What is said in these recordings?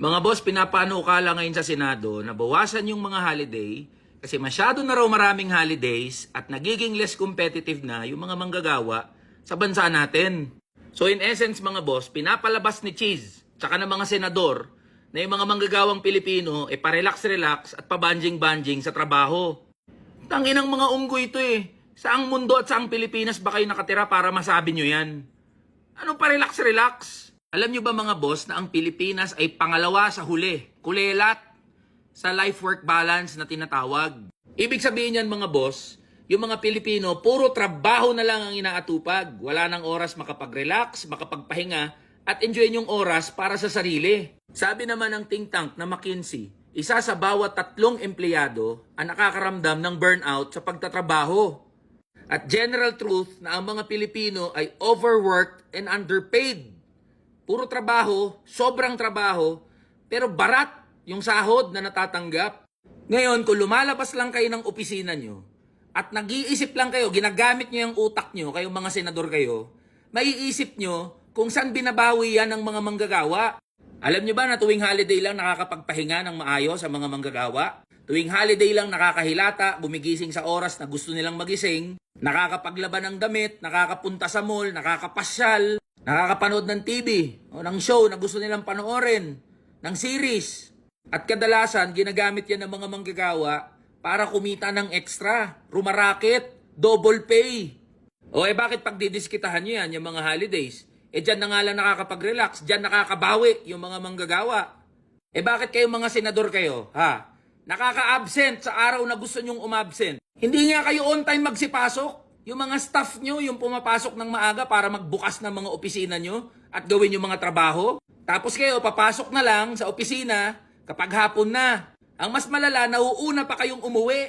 Mga boss, pinapanukala ngayon sa Senado na bawasan yung mga holiday kasi masyado na raw maraming holidays at nagiging less competitive na yung mga manggagawa sa bansa natin. So in essence mga boss, pinapalabas ni Cheese tsaka ng mga senador na yung mga manggagawang Pilipino pa-relax-relax at pa-banjing-banjing sa trabaho. Tanginang mga unggoy ito eh. Saang mundo at saang Pilipinas ba kayo nakatira para masabi nyo yan? Anong pa-relax-relax? Alam nyo ba mga boss na ang Pilipinas ay pangalawa sa huli, kulelat, sa life-work balance na tinatawag? Ibig sabihin yan mga boss, yung mga Pilipino, puro trabaho na lang ang inaatupag. Wala nang oras makapag-relax, makapagpahinga, at enjoy yung oras para sa sarili. Sabi naman ng think tank na McKinsey, isa sa bawat 3 empleyado ang nakakaramdam ng burnout sa pagtatrabaho. At general truth na ang mga Pilipino ay overworked and underpaid. Puro trabaho, sobrang trabaho, pero barat yung sahod na natatanggap. Ngayon, kung lumalabas lang kayo ng opisina nyo at nag-iisip lang kayo, ginagamit nyo yung utak nyo, kayong mga senador kayo, maiisip nyo kung saan binabawi yan ng mga manggagawa. Alam nyo ba na tuwing holiday lang nakakapagpahinga ng maayos sa mga manggagawa? Tuwing holiday lang nakakahilata, gumigising sa oras na gusto nilang magising, nakakapaglaban ng damit, nakakapunta sa mall, nakakapasyal, nakakapanood ng TV o ng show na gusto nilang panoorin, ng series. At kadalasan, ginagamit yan ng mga manggagawa para kumita ng extra, rumaraket, double pay. O bakit pagdidiskitahan nyo yan, yung mga holidays? Dyan na nga lang nakakapag-relax, dyan nakakabawi yung mga manggagawa. Bakit kayo mga senador kayo, ha? Nakaka-absent sa araw na gusto nyong umabsent. Hindi nga kayo on time magsipasok. Yung mga staff nyo, yung pumapasok ng maaga para magbukas ng mga opisina nyo at gawin yung mga trabaho. Tapos kayo, papasok na lang sa opisina kapag hapon na. Ang mas malala, nauuna pa kayong umuwi.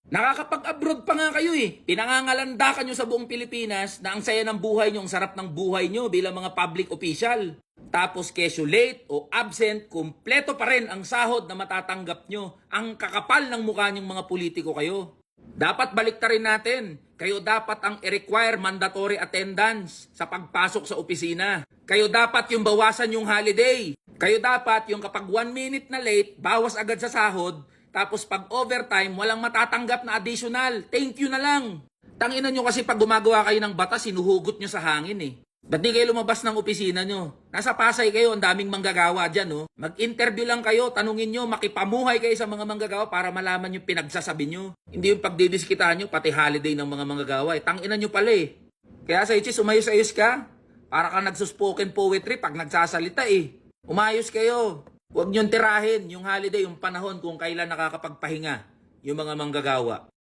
Nakakapag-abroad pa nga kayo eh. Pinangangalandakan nyo sa buong Pilipinas na ang saya ng buhay nyo, ang sarap ng buhay nyo bilang mga public official. Tapos kesyo late o absent, kumpleto pa rin ang sahod na matatanggap nyo. Ang kakapal ng mukha nyong mga politiko kayo. Dapat baliktarin natin. Kayo dapat ang i-require mandatory attendance sa pagpasok sa opisina. Kayo dapat yung bawasan yung holiday. Kayo dapat yung kapag 1 minute na late, bawas agad sa sahod. Tapos pag overtime, walang matatanggap na additional. Thank you na lang. Tanginan nyo kasi pag gumagawa kayo ng batas, sinuhugot nyo sa hangin eh. Ba't di kayo lumabas ng opisina nyo? Nasa Pasay kayo, ang daming manggagawa dyan, oh. Mag-interview lang kayo, tanungin nyo, makipamuhay kayo sa mga manggagawa para malaman yung pinagsasabi nyo. Hindi yung pagdidiskitahan nyo, pati holiday ng mga manggagawa. Tanginan nyo pala eh. Kaya sa Ichis, umayos-ayos ka. Para ka nagsuspoken poetry pag nagsasalita eh. Umayos kayo. Huwag nyong tirahin yung holiday, yung panahon kung kailan nakakapagpahinga yung mga manggagawa.